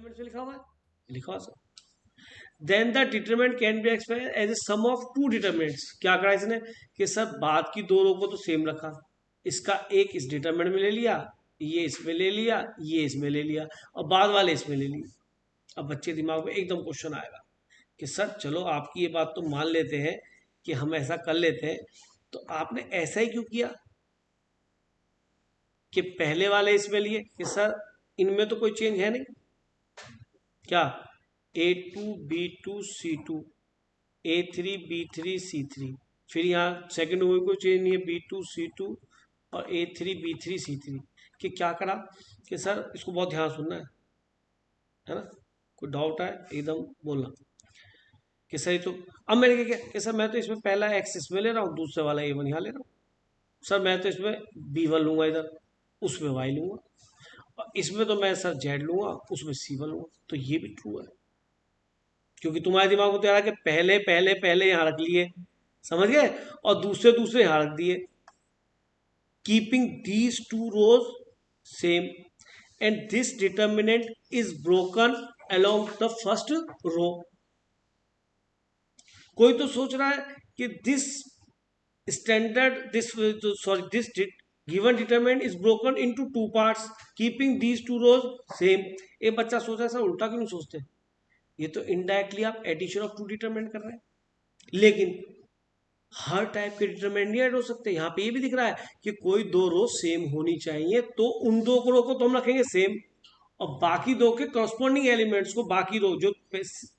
Determinant में लिखा हुआ है, लिखा हुआ sir. Then the determinant can be express as a sum of two determinants. क्या करा इसने कि सर बाद की दो रो को तो सेम रखा, इसका एक इस डिटरमिनेंट में ले लिया, ये इसमें ले लिया, ये इसमें ले लिया, और बाद वाले इसमें ले लिए। अब बच्चे दिमाग में एकदम क्वेश्चन आएगा कि सर चलो आपकी ये बात तो मान लेते हैं कि हम ऐसा कर लेते हैं, तो आपने ऐसा ही क्यों किया कि पहले वाले इसमें लिए कि सर इनमें तो कोई चेंज है नहीं, क्या A2 B2 C2 A3 B3 C3, फिर यहाँ सेकंड में कोई चेंज नहीं है B2 C2 और A3 B3 C3। कि क्या करा कि सर इसको बहुत ध्यान सुनना है ना, कोई डाउट है एकदम बोलना कि सही। तो अब मैंने क्या किया कि सर मैं तो इसमें पहला एक्स इसमें ले रहा हूँ, दूसरे वाला A1 यहाँ ले रहा हूँ। सर मैं तो इसमें B1 लूंगा, इधर उसमें Y लूंगा, और इसमें तो मैं सर Z लूंगा, उसमें C1 लूंगा। तो ये भी ट्रू है, क्योंकि तुम्हारे दिमाग में तो यार कि पहले पहले पहले यहाँ रख लिए, समझ गए, और दूसरे दूसरे यहाँ रख दिए। Keeping these two rows same and this determinant is broken along the first row. कोई तो सोच रहा है कि this standard this sorry this given determinant is broken into two parts keeping these two rows same. एक बच्चा सोच रहा है सर उल्टा क्यों नहीं सोचते, ये तो इनडायरेक्टली आप एडिशन ऑफ टू डिटरमिनेंट कर रहे हैं, लेकिन हर टाइप के डिटरमिनेंट नहीं ऐड हो सकते। यहाँ पे ये भी दिख रहा है कि कोई दो रो सेम होनी चाहिए, तो उन दो रो को तो हम रखेंगे सेम, और बाकी दो के करस्पॉन्डिंग एलिमेंट्स को, बाकी रो जो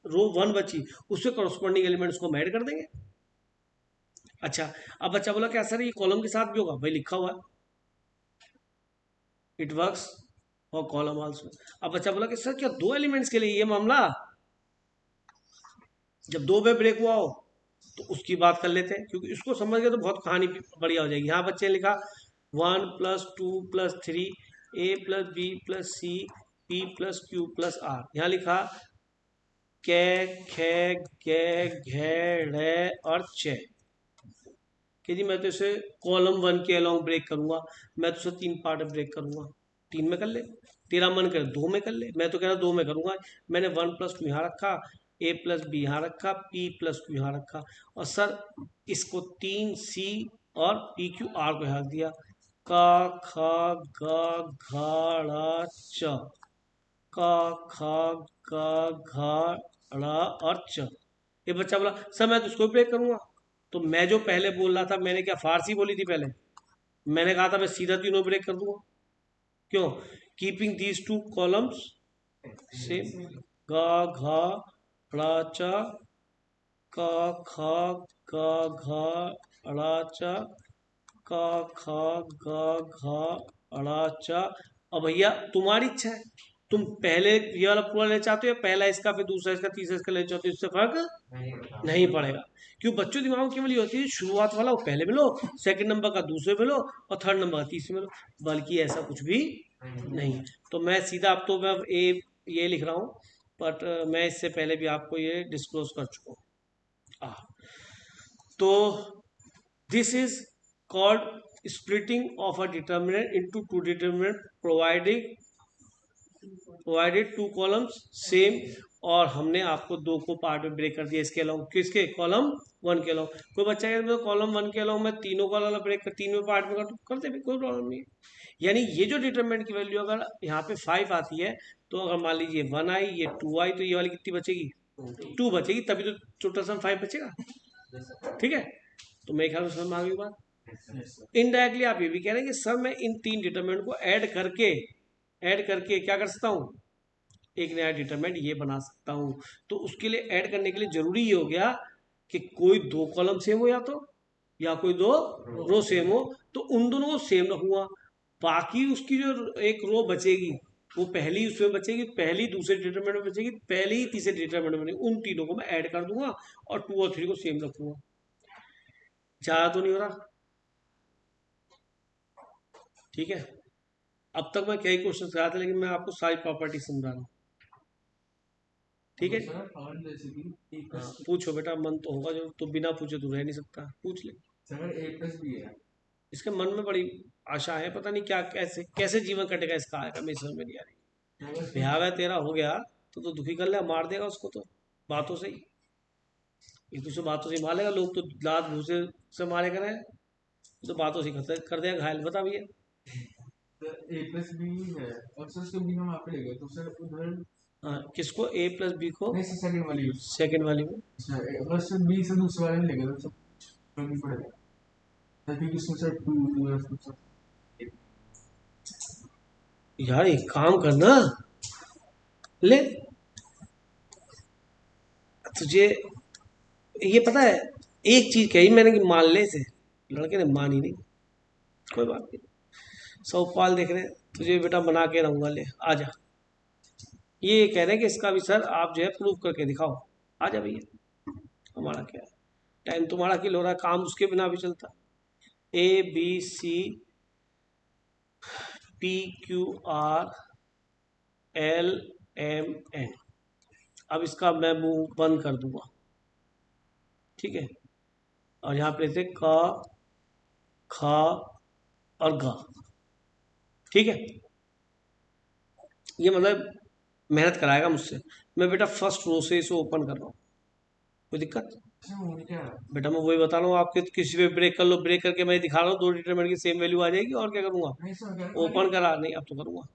रो 1 बची उससे करस्पॉन्डिंग एलिमेंट्स को हम ऐड कर देंगे। अच्छा, अब बच्चा बोला क्या सर ये कॉलम के साथ भी होगा, भाई लिखा हुआ है इट वर्क्स और कॉलम आल्सो। अब बच्चा बोला कि सर क्या दो एलिमेंट्स के लिए ये मामला, जब दो में ब्रेक हुआ हो तो उसकी बात कर लेते हैं, क्योंकि इसको समझ गए तो बहुत कहानी बढ़िया हो जाएगी। यहाँ बच्चे ने लिखा 1+2+3 A+B+C P+Q+R। यहाँ लिखा कै खे गे घे ढे और चे, कि जी मैं तो इसे कॉलम 1 के अलोंग ब्रेक करूंगा, मैं तो इसे 3 पार्ट में ब्रेक करूंगा। 3 में कर ले, तेरा मन करे 2 में कर ले, मैं तो कह रहा 2 में करूंगा। मैंने 1+2 यहाँ रखा, A+B यहाँ रखा, P+Q यहाँ रखा, और सर इसको 3C और PQR को यहाँ दिया, का खा गा घा ड़ा च, का खा गा घा ड़ा और च। ये बच्चा बोला सर मैं तो इसको ब्रेक करूंगा, तो मैं जो पहले बोल रहा था, मैंने क्या फारसी बोली थी पहले, मैंने कहा था मैं सीधा तीनों ब्रेक कर दूंगा। क्यों? Keeping these two columns same, गा घा ड़ा चा, का खा गा घा ड़ा चा, का खा गा घा ड़ा चा। अब भैया तुम्हारी इच्छा है, तुम पहले ये वाला पूरा लेना चाहते हो या पहला इसका फिर दूसरा इसका तीसरा इसका लेना चाहते हो, इससे फर्क नहीं पड़ेगा। क्यों? बच्चों दिमाग में केवल ये होती है शुरुआत वाला वो पहले में लो, सेकंड नंबर का दूसरे में लो, और थर्ड नंबर का तीसरे में लो, बल्कि ऐसा कुछ भी नहीं। तो मैं सीधा अब तो मैं ये लिख रहा हूँ, बट मैं इससे पहले भी आपको ये डिस्क्लोज कर चुका हूँ। तो this is called splitting of a determinant into two determinant provided two columns same, और हमने आपको दो को पार्ट में ब्रेक कर दिया इसके अलावा, किसके? कॉलम 1 के अलावा। कोई बच्चा कहता है कॉलम 1 के अलावा मैं तीनों को अलग ब्रेक कर, तीनों पार्ट में करते भी कोई प्रॉब्लम नहीं है। यानी ये जो डिटरमिनेंट की वैल्यू अगर यहाँ पे 5 आती है, तो अगर मान लीजिए 1 आई, ये 2 आई, तो ये वाली कितनी बचेगी? 2 बचेगी, तभी तो टोटल सम 5 बचेगा। ठीक है, तो मेरे ख्याल में समझ में आ गई बात। इनडायरेक्टली आप ये भी कह रहे हैं कि सर मैं इन 3 डिटरमिनेंट को ऐड करके क्या कर सकता हूँ, एक नया डिटरमिनेंट ये बना सकता हूँ। तो उसके लिए ऐड करने के लिए जरूरी ये हो गया कि कोई दो कॉलम सेम हो, या कोई दो रो सेम हो, तो उन दोनों को सेम रखूंगा। बाकी उसकी जो एक रो बचेगी वो पहली उसमें बचेगी, पहली दूसरे डिटरमिनेंट में बचेगी, पहली ही तीसरे डिटरमिनेंट में बचेगी, उन तीनों को मैं ऐड कर दूंगा और 2 और 3 को सेम रखूंगा। ज्यादा तो नहीं हो रहा? ठीक है, अब तक मैं कई क्वेश्चन कराया था, लेकिन मैं आपको सारी प्रॉपर्टी समझा रहा हूँ। ठीक है, हाँ पूछो बेटा, मन तो होगा जो, तो बिना पूछे तो रह नहीं सकता, पूछ ले। सर A+B है, इसके मन में बड़ी आशा है, पता नहीं क्या कैसे कैसे जीवन कटेगा इसका, आएगा मेरी समझ में नहीं आ रही। ब्याह तेरा हो गया, तो दुखी कर ले, मार देगा उसको तो बातों से ही, एक दूसरे बातों से ही मार लेगा। लोग तो लात घूसे से मारे कर रहे हैं, तो बातों से कर देगा घायल। बता भैया। ए प्लस बी है और सर उसके बी हम आप ले गए तो सर उधर हाँ, किसको ए प्लस बी को? नहीं सर सेकंड वाली सेकंड वाली में सर बस बी से दूसरे वाले में ले गए तो सब नहीं पड़ेगा तभी किसमें सर टू यार एक काम करना, ले तुझे ये पता है, एक चीज कही मैंने कि मान ले इसे, लड़के ने मानी नहीं। कोई बात नहीं, सौपाल देख रहे हैं, तुझे बेटा बना के रहूंगा, ले आजा। ये कह रहे हैं कि इसका भी सर आप जो है प्रूव करके दिखाओ। आजा भैया, हमारा क्या है, टाइम तुम्हारा किल हो रहा है, काम उसके बिना भी चलता। A B C P Q R L M N. अब इसका मैं मुंह बंद कर दूंगा, ठीक है, और यहाँ पे लेते क ख और ग, ठीक है। ये मतलब मेहनत कराएगा मुझसे। मैं बेटा फर्स्ट रो से इसे ओपन कर रहा हूँ, कोई दिक्कत? क्या बेटा मैं वही बता रहा हूँ आपके, किसी पे ब्रेक कर लो, ब्रेक करके मैं दिखा रहा हूँ, दो डिटरमिनेंट की सेम वैल्यू आ जाएगी, और क्या करूँगा? नहीं सर ओपन करा नहीं, अब तो करूँगा।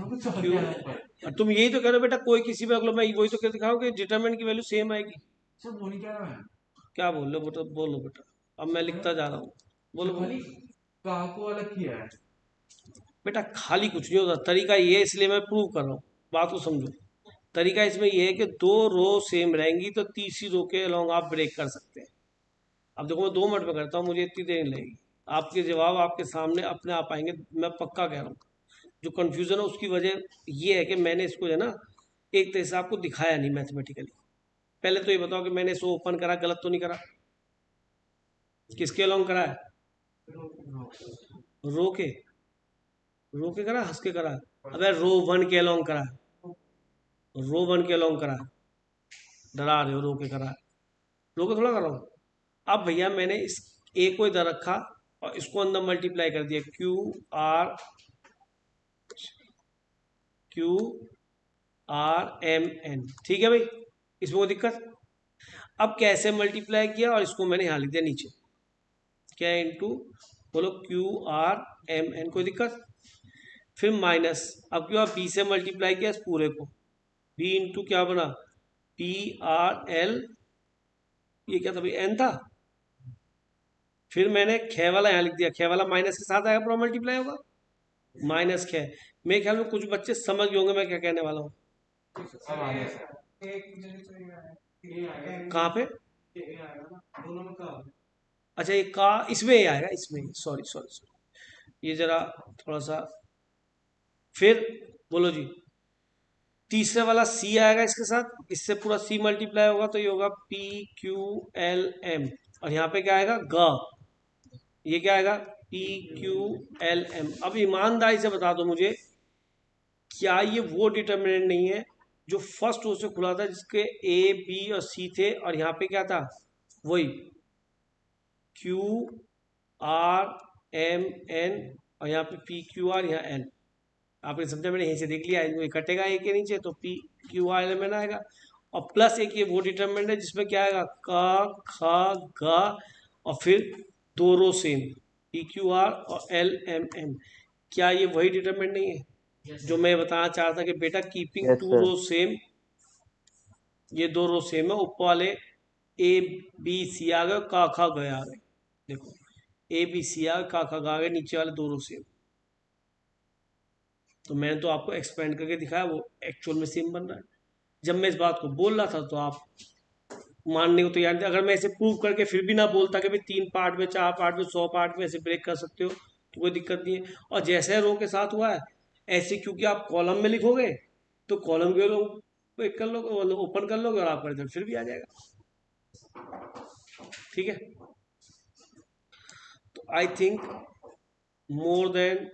कुछ और क्यों? क्या है और तुम यही तो कह रहे हो बेटा, कोई किसी पे अगलो, मैं वही तो कह दिखाऊँ कि डिटरमिनेंट की वैल्यू सेम आएगी। सर बोल क्या रहा है क्या बोल रहे हो बेटा? बोलो बेटा, अब मैं लिखता जा रहा हूँ, बोलो सर खाली बोलो। का को अलग किया है बेटा खाली कुछ नहीं होता, तरीका ये है, इसलिए मैं प्रूव कर रहा हूँ, बात को समझो। तरीका इसमें ये है कि दो रो सेम रहेंगी तो तीसरी रो के अलोंग आप ब्रेक कर सकते हैं। अब देखो मैं 2 मिनट में करता हूँ, मुझे इतनी देर नहीं लगेगी, आपके जवाब आपके सामने अपने आप आएंगे, मैं पक्का कह रहा हूँ। जो कन्फ्यूजन है उसकी वजह ये है कि मैंने इसको जो है ना एक तरह से आपको दिखाया नहीं मैथमेटिकली। पहले तो ये बताओ कि मैंने इसको ओपन करा, गलत तो नहीं करा? किसके अलोंग करा है? रो के? रो के करा, हंस के करा? अबे रो वन के अलोंग करा, रो वन के अलोंग करा। डरा रहे हो, रो के करा, रो के थोड़ा कर रहा हूँ। अब भैया मैंने इस ए को इधर रखा और इसको अंदर मल्टीप्लाई कर दिया, क्यू आर एम एन, ठीक है भाई, इसमें कोई दिक्कत? अब कैसे मल्टीप्लाई किया, और इसको मैंने यहाँ लिख दिया नीचे, क्या इंटू, बोलो क्यू आर एम एन, कोई दिक्कत? फिर माइनस, अब क्यों बी से मल्टीप्लाई किया इस पूरे को, बी इंटू क्या बना, पी आर एल, ये क्या था भाई, एन था। फिर मैंने ख वाला यहाँ लिख दिया, ख वाला माइनस के साथ आएगा, पूरा मल्टीप्लाई होगा, माइनस ख। मेरे ख्याल में कुछ बच्चे समझ गए होंगे मैं क्या कहने वाला हूँ। अब आ गया सर कहाँ पे? अच्छा ये का इसमें ही आएगा, इसमें, सॉरी सॉरी सॉरी, ये जरा थोड़ा सा, फिर बोलो जी, तीसरे वाला सी आएगा इसके साथ, इससे पूरा सी मल्टीप्लाई होगा तो ये होगा पी क्यू एल एम, और यहाँ पे क्या आएगा, ग, ये क्या आएगा, पी क्यू एल एम। अब ईमानदारी से बता दो मुझे, क्या ये वो डिटर्मिनेंट नहीं है जो फर्स्ट रो से खुला था, जिसके ए बी और सी थे, और यहाँ पे क्या था, वही क्यू आर एम एन, और यहाँ पे पी क्यू आर, यहाँ एल। आपने समझा, मैंने यहीं से देख लिया, इनको कटेगा एक के नीचे तो P Q R L M N आएगा, और प्लस एक ये वो डिटर्मिनेंट है जिसमें क्या आएगा, क ख ग, और फिर दो रो सेम, पी क्यू आर और एल एम एन। क्या ये वही डिटर्मिनेंट नहीं है जो मैं बताना चाह रहा था कि बेटा keeping these two sir. Row same, ये दो रो सेम है, ऊपर वाले ए बी सी आ गए, का खा गए आ गए, देखो ए बी सी आ गए, का खा आ गए, नीचे वाले दो रो सेम। तो मैंने तो आपको एक्सपेंड करके दिखाया, वो एक्चुअल में सेम बन रहा है। जब मैं इस बात को बोल रहा था तो आप मानने को तैयार थे। अगर मैं इसे प्रूव करके फिर भी ना बोलता कि भाई 3 पार्ट में, 4 पार्ट में, 100 पार्ट में ऐसे ब्रेक कर सकते हो, तो कोई दिक्कत नहीं है। और जैसे रो के साथ हुआ है ऐसे, क्योंकि आप कॉलम में लिखोगे तो कॉलम के लोग ब्रेक कर लोगे, ओपन कर लोगे, और आपका रिजल्ट फिर भी आ जाएगा, ठीक है। तो I think more than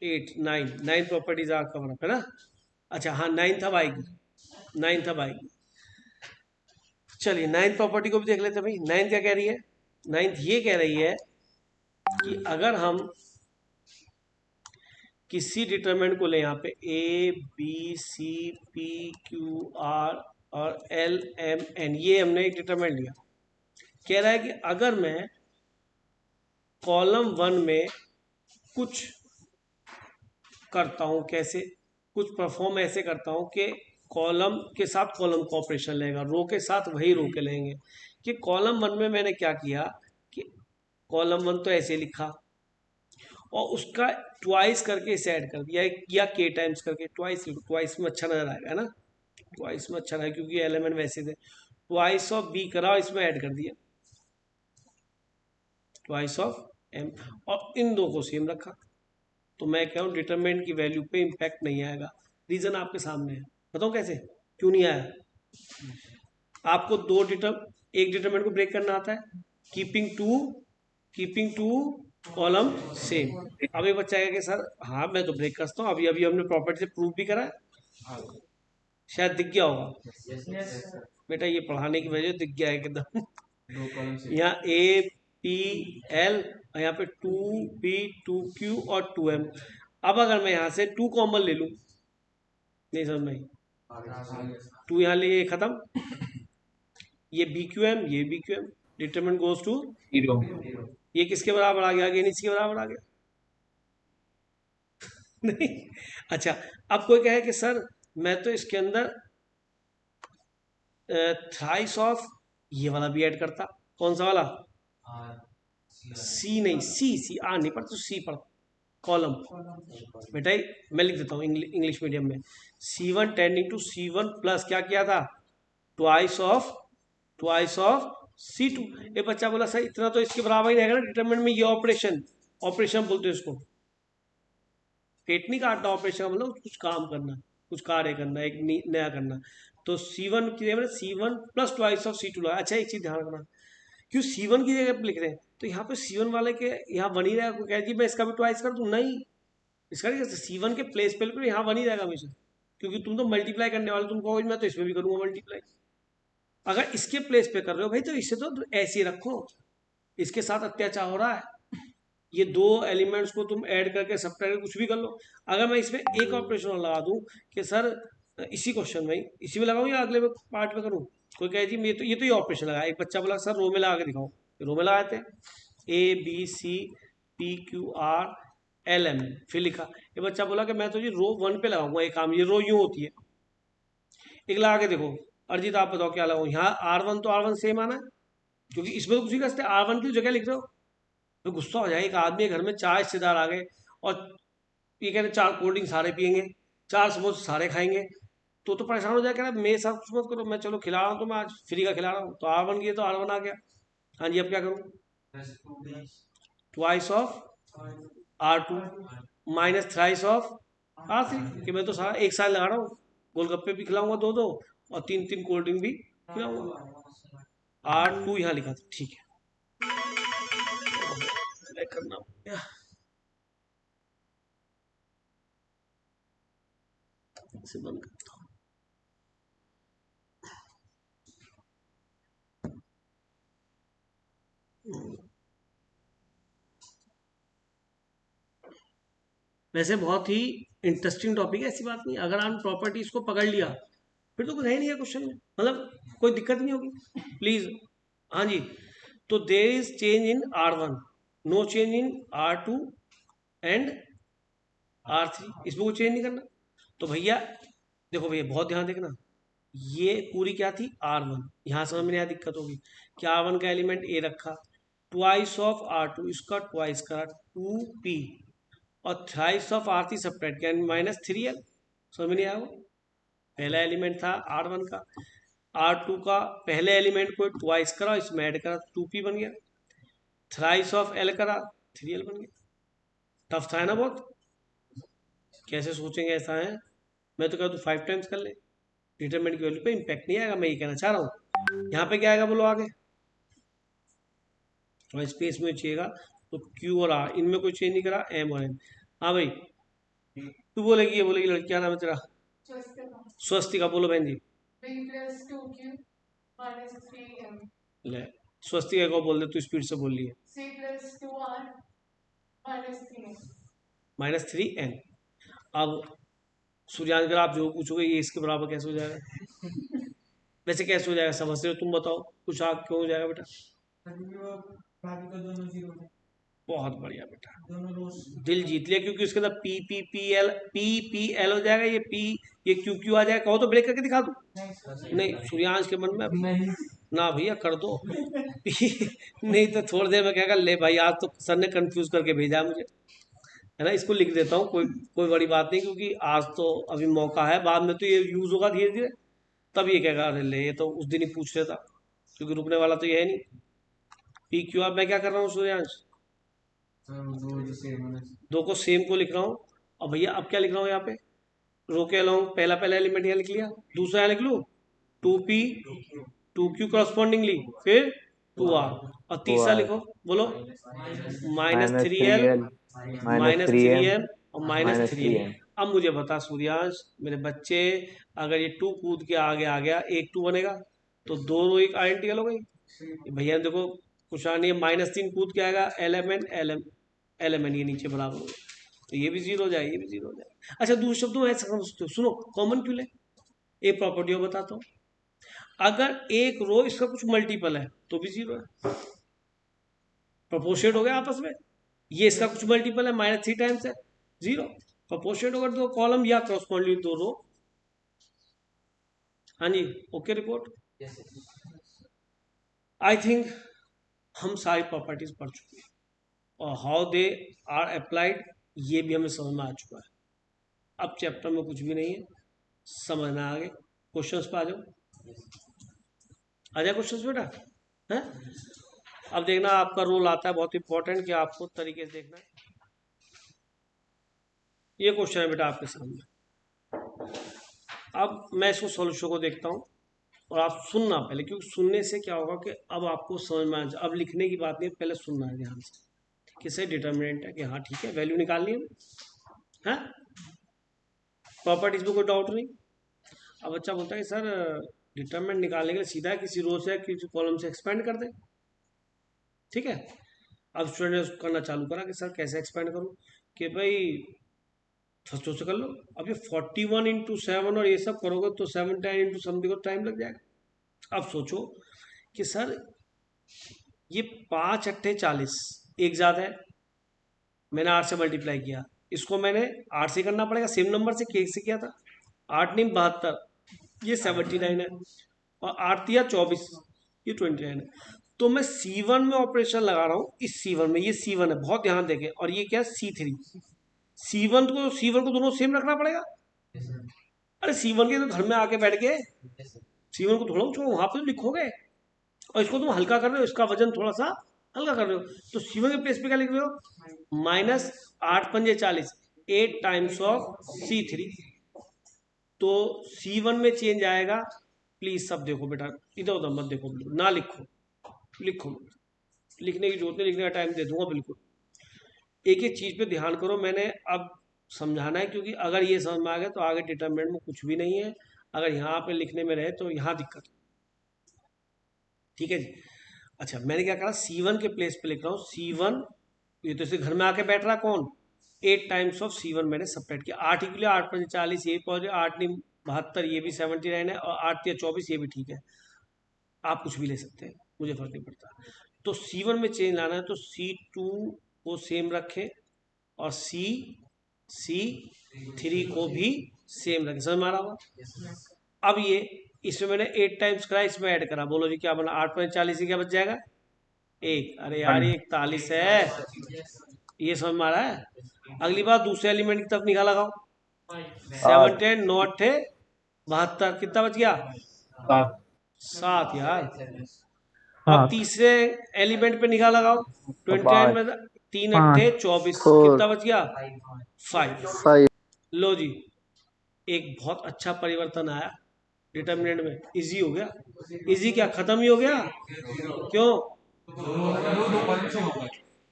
8 9 properties are cover up, है ना? अच्छा हाँ, 9th अब आएगी, 9th अब आएगी। चलिए 9th प्रॉपर्टी को भी देख लेते हैं भाई। 9th क्या कह रही है? 9th ये कह रही है कि अगर हम किसी डिटरमिनेंट को ले यहाँ पे A B C P Q R और एल एम एन, ये हमने एक डिटरमिनेंट लिया। कह रहा है कि अगर मैं कॉलम 1 में कुछ करता हूं, कैसे कुछ परफॉर्म ऐसे करता हूं कि कॉलम के साथ कॉलम का ऑपरेशन लेगा, रो के साथ वही रो के लेंगे। कि कॉलम 1 में मैंने क्या किया कि कॉलम 1 तो ऐसे लिखा और उसका ट्वाइस करके इसे ऐड कर दिया, या के टाइम्स करके ट्वाइस, ट्वाइस में अच्छा नजर आएगा ना, ट्वाइस में अच्छा रहेगा क्योंकि एलिमेंट वैसे थे। ट्वाइस ऑफ बी करा, इसमें ऐड कर दिया ट्वाइस ऑफ एम, और इन दो को सेम रखा। तो मैं कह रहा हूँ डिटरमिनेंट की वैल्यू पे इम्पैक्ट नहीं आएगा। रीजन आपके सामने है, बताओ कैसे, क्यों नहीं आया। आपको एक डिटरमिनेंट को ब्रेक करना आता है, कीपिंग टू कॉलम सेम। अब एक बच्चा कहेगा कि सर हाँ मैं तो ब्रेक करता हूँ, अभी अभी हमने प्रॉपर्टी से प्रूव भी करा है, शायद दिख गया होगा। बेटा ये पढ़ाने की वजह से दिख गया है एकदम। यहाँ ए पी एल और यहाँ पे 2p 2q और 2m। अब अगर मैं यहाँ से 2 कॉमन ले लूं, नहीं समझ में, 2 यहाँ ले खत्म, ये बी क्यू एम, ये B Q M, determinant goes to 0। ये किसके बराबर आ गया, अगेन इसके बराबर आ गया। नहीं, अच्छा अब कोई कहे कि सर मैं तो इसके अंदर थ्राइस ऑफ ये वाला भी ऐड करता, कौन सा वाला, सी नहीं, सी आर नहीं पढ़ता तो सी पढ़, कॉलम। बेटा मैं लिख देता हूँ इंग्लिश मीडियम में, C1 tending to C1 plus क्या किया था, ट्वाइस ऑफ C2। ये बच्चा बोला सर इतना तो इसके बराबर ही रहेगा ना डिटरमिनेंट में, ये ऑपरेशन बोलते हैं इसको, पेट नहीं काटना, ऑपरेशन का मतलब कुछ काम करना, कुछ कार्य करना, एक नया करना। तो C1 की जगह C1 plus twice of C2 लगा। अच्छा एक चीज ध्यान रखना, क्यों C1 की जगह पे लिख रहे हैं, तो यहाँ पे C1 वाले के यहाँ बन ही रहेगा, कोई कहे जी मैं इसका भी ट्वाइस कर दूं, नहीं, इसका नहीं, C1 के प्लेस पे यहाँ बन ही रहेगा हमेशा, क्योंकि तुम तो मल्टीप्लाई करने वाले, तुम कहोगे मैं तो इसमें भी करूंगा मल्टीप्लाई। अगर इसके प्लेस पे कर रहे हो भाई तो इसे तो ऐसे ही रखो, इसके साथ अत्याचार हो रहा है, ये दो एलिमेंट्स को तुम ऐड करके सब्ट्रैक्ट कुछ भी कर लो। अगर मैं इसमें एक ऑपरेशन और लगा दूं कि सर इसी क्वेश्चन में इसी में लगाऊं या अगले पार्ट में करूं, कोई कहे जी ये तो ये ऑपरेशन लगा, एक बच्चा बोला सर रो में लगा के दिखाओ, रो में लगाते हैं A B C P Q R L M, फिर लिखा। ये बच्चा बोला कि मैं तो जी रो 1 पे लगाऊंगा एक काम, ये रो यूं होती है, एक लगा के देखो। अरिजीत आप बताओ क्या लगाऊं, यहाँ R1 तो R1 सेम आना है, क्योंकि इसमें तो कुछ नहीं करते, R1 की जगह लिख रहे हो। तो गुस्सा हो जाए, एक आदमी के घर में 4 रिश्तेदार आ गए और ये कह रहे 4 कोल्ड ड्रिंक सारे पियेंगे, 4 समोसे सारे खाएंगे, तो परेशान हो जाए, कह रहा मेरे साथ कुछ मत करो, मैं चलो खिला रहा हूँ, तो मैं आज फ्री का खिला रहा हूँ, तो R1 की तो R1 आ गया। हाँ जी अब क्या करूँ, twice of R2 minus thrice of R3, कि मैं तो सारा एक साल लगा रहा हूँ, गोलगप्पे भी खिलाऊंगा 2-2 और 3-3 कोल्ड ड्रिंक भी खिलाऊंगा। R2 यहाँ लिखा था, ठीक है करना से बंद करता हूँ। वैसे बहुत ही इंटरेस्टिंग टॉपिक है, ऐसी बात नहीं, अगर आप प्रॉपर्टीज को पकड़ लिया फिर तो कुछ है नहीं है क्वेश्चन में, मतलब कोई दिक्कत नहीं होगी प्लीज। हाँ जी, तो there is change in R1, no change in R2 and R3, इसमें कोई चेंज नहीं करना। तो भैया देखो भैया बहुत ध्यान देखना, ये पूरी क्या थी R1, यहाँ समझ में नहीं आया, दिक्कत होगी कि R1 का एलिमेंट ए रखा, ट्वाइस ऑफ R2 इसका ट्वाइस का 2p और थ्राइस ऑफ R3 सब्ट्रैक्ट किया -3l, समझ में नहीं आया। वो पहला एलिमेंट था R1 का, R2 का पहले एलिमेंट को ट्वाइस करा, इसमें ऐड करा 2p बन गया, थ्राइस ऑफ L करा 3l बन गया। टफ था ना बहुत, कैसे सोचेंगे ऐसा है, मैं तो कहता हूँ 5 टाइम्स कर ले, डिटरमिनेंट की वैल्यू पे इम्पैक्ट नहीं आएगा, मैं ये कहना चाह रहा हूँ। यहाँ पे क्या आएगा बोलो आगे, और स्पेस में चाहिएगा तो Q और R, इनमें कोई चेंज नहीं करा, M और N। हाँ भाई तू बोलेगी, ये बोलेगी लड़की, क्या नाम है तेरा, स्वस्तिका, बोलो बहन जी। ले स्वस्तिका को बोल दे, तू स्पीड से बोल रही है, -3n। अब सूर्यांश अगर आप जो पूछोगे ये इसके बराबर कैसे हो जाएगा, वैसे कैसे हो जाएगा समझते हो, तुम बताओ कुछ आग क्यों हो जाएगा बेटा। बाकी तो दोनों जीरो थे, बहुत बढ़िया बेटा, दोनों रोज। दिल जीत लिया, क्योंकि उसके अंदर पी पी एल हो जाएगा, ये पी, ये क्यू क्यू आ जाएगा। कहो तो ब्रेक करके दिखा दूं। नहीं, सूर्यांश के मन में अभी नहीं ना भैया कर दो नहीं तो थोड़ी देर में कहेगा ले भाई आज तो सर ने कंफ्यूज करके भेजा मुझे, है ना। इसको लिख देता हूँ, कोई कोई बड़ी बात नहीं, क्योंकि आज तो अभी मौका है, बाद में तो ये यूज होगा धीरे धीरे, तब ये कहेगा अरे ले ये तो उस दिन ही पूछ रहा था, क्योंकि रुकने वाला तो ये है नहीं। पी क्यू आर मैं क्या कर रहा हूँ सूर्यांश, दो जो सेम है। दो को सेम को लिख रहा हूँ। और भैया अब क्या लिख रहा हूँ यहाँ पे, रो के अलोंग पहला पहला एलिमेंट यहाँ लिख लिया, दूसरा यहाँ लिख लूँ 2p 2q करस्पॉन्डिंगली, फिर 2r, और तीसरा 2R लिखो, बोलो minus minus three three L L minus minus three three M M और minus minus three three M. M अब मुझे बता सूर्यांश मेरे बच्चे, अगर ये 2 कूद के आगे आ गया, एक 2 बनेगा, तो दो रो एक आइडेंटिकल हो गई। भैया देखो कुछ नहीं है, -3 कूद के आएगा, एल एम एन ये नीचे बराबर हो गया, तो ये भी जीरो हो जाए, ये भी जीरो हो जाए। अच्छा दूसरे शब्दों में ऐसा समझते हो, सुनो कॉमन क्यों ले, एक प्रॉपर्टी और बताता हूँ, अगर एक रो इसका कुछ मल्टीपल है तो भी जीरो है, प्रोपोर्शनेट हो गया आपस में। ये इसका कुछ मल्टीपल है, -3 टाइम्स है, जीरो। प्रोपोर्शनेट होगा दो कॉलम या क्रॉसपॉन्डिंग दो रो। हाँ जी, ओके रिपोर्ट। आई थिंक हम सारी प्रॉपर्टीज पढ़ चुके हैं, और हाउ दे आर अप्लाइड ये भी हमें समझ में आ चुका है। अब चैप्टर में कुछ भी नहीं है, समझना आगे। क्वेश्चंस पे आ जाओ, आ जाए क्वेश्चंस बेटा, है। अब देखना आपका रोल आता है बहुत इंपॉर्टेंट, कि आपको तरीके से देखना है। ये क्वेश्चन है बेटा आपके सामने, अब मैं इसको सॉल्यूशन को देखता हूँ, और आप सुनना पहले, क्योंकि सुनने से क्या होगा कि अब आपको समझ में आ जाए, अब लिखने की बात नहीं, पहले सुनना है ध्यान से, किसे डिटर्मिनेंट है कि हाँ ठीक है वैल्यू निकालनी है, प्रॉपर्टीज में कोई डाउट नहीं। अब बच्चा बोलता है कि सर डिटर्मिनेंट निकालने के लिए सीधा है किसी रो से किसी कॉलम से एक्सपेंड कर दें, ठीक है। अब स्टूडेंट ने करना चालू करा कि सर कैसे एक्सपेंड करूँ, कि भाई फर्स्ट से कर लो। अब ये 41 इंटू 7 और ये सब करोगे तो 7 10 इंटू समथिंग को टाइम लग जाएगा। अब सोचो कि सर ये 5 अट्ठे 40, एक ज़्यादा है, मैंने 8 से मल्टीप्लाई किया, इसको मैंने 8 से करना पड़ेगा, सेम नंबर से केक से किया था, 8 नहीं 72, ये 79 है, और 8 दिया 24, ये 29 है। तो मैं C1 में ऑपरेशन लगा रहा हूँ, इस C1 में, ये C1 है, बहुत ध्यान देके, और ये क्या है C3। C1 को दोनों सेम रखना पड़ेगा। अरे C1 के तो घर में आके बैठ गए, C1 को थोड़ा वहां पे तो लिखोगे, और इसको तुम हल्का कर रहे हो, इसका वजन थोड़ा सा हल्का कर रहे हो, तो C1 के प्लेस पे क्या लिख रहे हो, -8 पंजे 40, 8 टाइम्स ऑफ C3। तो C1 में चेंज आएगा, प्लीज सब देखो बेटा, इधर उधर मत देखो, बिल्कुल ना लिखो, लिखो, लिखने की जरूरत नहीं, लिखने का टाइम दे दूंगा बिल्कुल। एक एक चीज पे ध्यान करो, मैंने अब समझाना है, क्योंकि अगर ये समझ में आ गया तो आगे डिटरमिनेंट में कुछ भी नहीं है, अगर यहाँ पे लिखने में रहे तो यहाँ दिक्कत, ठीक है जी। अच्छा मैंने क्या कहा, C1 के प्लेस पे लिख रहा हूँ, C1, ये तो इसे घर में आके बैठ रहा कौन, 8 टाइम्स ऑफ C1 मैंने सेपरेट किया, 8 ही के लिए 8 पंजे 40, ये पहुंचे 8 नहीं 72, ये भी 79 है, और 8 या 24 ये भी ठीक है, आप कुछ भी ले सकते हैं, मुझे फर्क नहीं पड़ता। तो C1 में चेंज लाना है तो C2 को सेम रखें, और C3 को भी सेम रखें, समझ में आ रहा होगा। अब ये इसमें मैंने 8 टाइम्स करा, इसमें ऐड करा, बोलो जी क्या बना, 8 पंजे 40 क्या बच जाएगा, एक, अरे यार ये 41 है, ये समझ में आ रहा है। अगली बार दूसरे एलिमेंट की तरफ निगाह लगाओ, 7 8 10 9 8 72, कितना बच गया, 7 7 यार। अब 7 तीसरे एलिमेंट पे निगाह लगाओ, 29 5 में 3 अट्ठे 24, 4 कितना बच गया, 5। 5 लो जी, एक बहुत अच्छा परिवर्तन आया डिटर्मिनेंट में, इजी हो गया, इजी क्या खत्म ही हो गया, क्यों,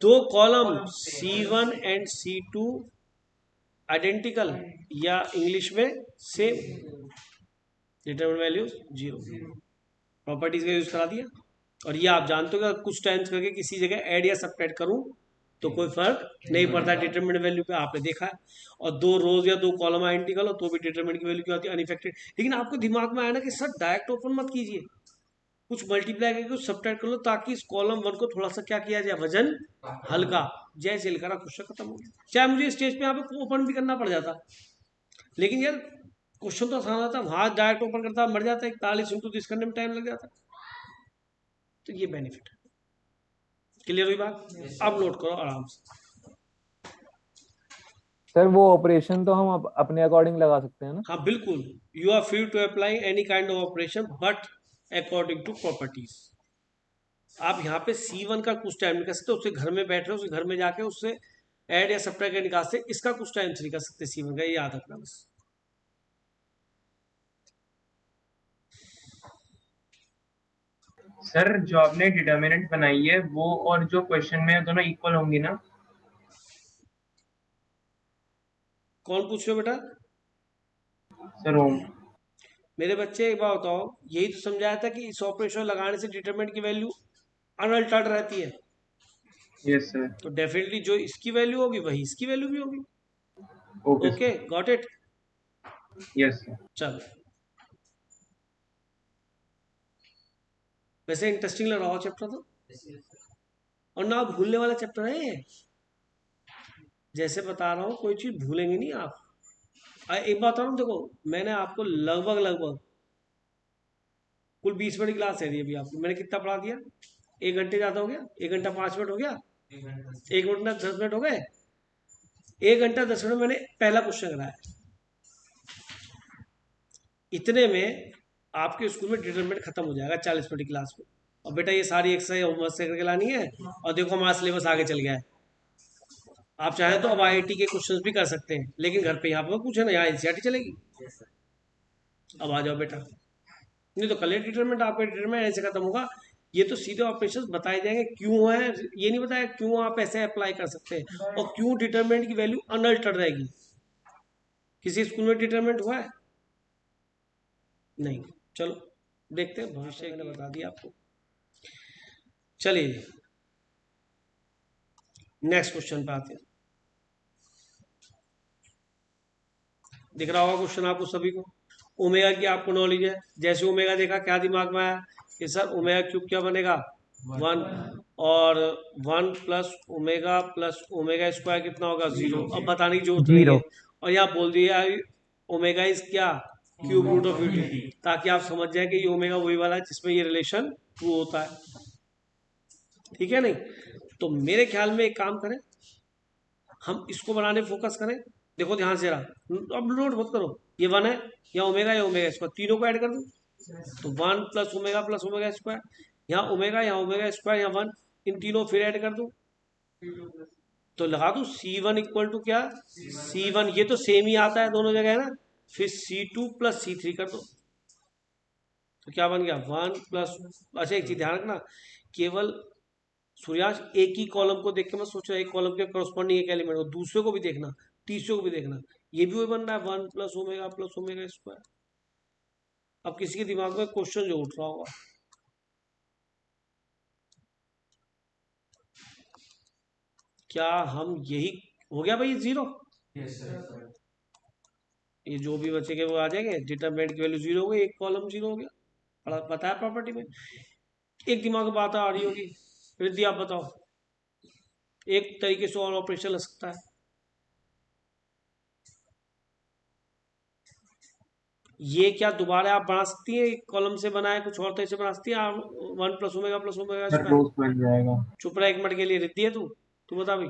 दो column C1 and C2 identical, या इंग्लिश में सेम, डिटरमिनेंट वैल्यूज 0, प्रॉपर्टीज का यूज करा दिया। और ये आप जानते हो कि कुछ टाइम्स करके किसी जगह ऐड या सब्ट्रैक्ट करूं तो कोई फर्क नहीं पड़ता डिटरमिनेंट वैल्यू पे, आपने देखा है। और दो रोज या दो कॉलम आइडेंटिकल हो तो भी डिटरमिनेंट की वैल्यू क्या होती है, अनइफेक्टेड। लेकिन आपको दिमाग में आया ना कि सर डायरेक्ट ओपन मत कीजिए, कुछ मल्टीप्लाई करके कुछ सब्ट्रैक्ट कर लो, ताकि इस कॉलम वन को थोड़ा सा क्या किया जाए, वजन हल्का। जैसे लिखा रहा क्वेश्चन खत्म हो गया। चाहे मुझे स्टेज पे यहाँ पे ओपन भी करना पड़ जाता, लेकिन यार क्वेश्चन तो आसान आता, वहां डायरेक्ट ओपन करता मर जाता, 41 इंटू 30 करने में टाइम लग जाता। तो ये बेनिफिट है। क्लियर हुई बात? अब नोट करो आराम से। सर वो ऑपरेशन तो हम अपने अकॉर्डिंग लगा सकते हैं ना? हाँ बिल्कुल, you are free to apply any kind of operation but according to properties. आप यहाँ पे C1 का कुछ टाइम निकाल सकते हो, उसके घर में बैठ रहे हो, उसके घर में जाके उससे ऐड या सब्ट्रैक्ट निकाल सकते, इसका कुछ टाइम से निकाल सकते C1 का, ये याद रखना बस। सर जो आपने डिटर्मिनेंट बनाई है वो और जो क्वेश्चन में है दोनों इक्वल होंगी ना? कौन पूछ रहे हो बेटा? सर ओम। मेरे बच्चे एक बात बताओ, यही तो समझाया था कि इस ऑपरेशन लगाने से डिटरमिनेंट की वैल्यू अनअल्टर्ड रहती है। Yes sir. तो डेफिनेटली जो इसकी वैल्यू होगी वही इसकी वैल्यू भी होगी। Okay okay, got it? Yes sir. चलो, वैसे इंटरेस्टिंग लग रहा हो चैप्टर तो, और ना भूलने वाला चैप्टर है ये। जैसे बता रहा हूँ, कोई चीज भूलेंगे नहीं आप। एक बात और देखो, मैंने आपको लगभग लगभग कुल 20 मिनट की क्लास है अभी आपको, मैंने कितना पढ़ा दिया? 1 घंटे ज्यादा हो गया? 1 घंटा 5 मिनट हो गया? 1 घंटा 10 मिनट हो गए? 1 घंटा 10 मिनट मैंने पहला क्वेश्चन कराया। इतने में आपके स्कूल में डिटरमिनेंट खत्म हो जाएगा 40 मिनट की क्लास में। और बेटा ये सारी एक्सरसाइज होमवर्क से करके लानी है, और देखो हमारा सिलेबस आगे चल गया है। आप चाहें तो अब IIT के क्वेश्चंस भी कर सकते हैं, लेकिन घर पे यहाँ पर पूछे ना, यहाँ NCERT चलेगी। अब आ जाओ बेटा, नहीं तो कल डिटरमिनेंट आपका डिटरमिनेंट ऐसे खत्म होगा। ये तो सीधे ऑपरेशंस बताए जाएंगे क्यों है, ये नहीं बताया क्यों आप ऐसे अप्लाई कर सकते हैं, और क्यों डिटरमिनेंट की वैल्यू अनअल्टर्ड रहेगी। किसी स्कूल में डिटरमिनेंट हुआ है? नहीं। चलो देखते हैं, भविष्य मैंने बता दिया आपको। चलिए नेक्स्ट क्वेश्चन पे आते हैं। दिख रहा होगा क्वेश्चन आपको सभी को। ओमेगा की आपको नॉलेज है, जैसे ओमेगा देखा क्या दिमाग में आया कि सर ओमेगा क्यूब क्या बनेगा, 1, और 1 प्लस ओमेगा स्क्वायर कितना होगा, 0। अब बताने की जरूरत नहीं है, और यहाँ बोल दिया ओमेगा इज क्या, क्यूब रूट ऑफ यूटी, ताकि आप समझ जाए कि ये ओमेगा वही वाला है जिसमें ये रिलेशन ट्रू होता है। ठीक है नहीं? तो मेरे ख्याल में एक काम करें, हम इसको बनाने फोकस करें। देखो ध्यान से रहा, अब नोट मत करो, ये 1 है, या ओमेगा स्क्वायर, तीनों को ऐड कर दो तो 1 प्लस ओमेगा स्क्वायर, यहाँ ओमेगा स्क्वायर, यहाँ 1, इन तीनों फिर ऐड कर दो तो लगा दो C1 इक्वल टू क्या, C1, ये तो सेम ही आता है दोनों जगह है ना, फिर C2 प्लस C3 कर दो तो क्या बन गया, 1 प्लस। अच्छा एक चीज ध्यान रखना, केवल सूर्याश एक ही कॉलम को देख के मत सोचना, एक कॉलम के करस्पॉन्डिंग एक एलिमेंट हो, दूसरे को भी देखना, तीसरे को भी देखना, ये भी वही बन रहा है 1 प्लस ओमेगा स्क्वायर। अब किसी के दिमाग में क्वेश्चन जो उठ रहा होगा, क्या हम यही हो गया भाई 0? ये जो भी बचेंगे वो आ जाएंगे, डिटरमिनेंट की वैल्यू 0 हो गई, एक कॉलम 0 हो गया। पता है प्रॉपर्टी में एक दिमाग में बात आ रही होगी, रिद्धि आप बताओ, एक तरीके से और ऑपरेशन लग सकता है। ये क्या दोबारा आप बना सकती है, कॉलम से बनाए कुछ और तरीके से बना सकती है आप, 1 प्लस ओमेगा रोज बन जाएगा। चुप रहा एक मिनट के लिए, रिद्धि है तू बता भाई।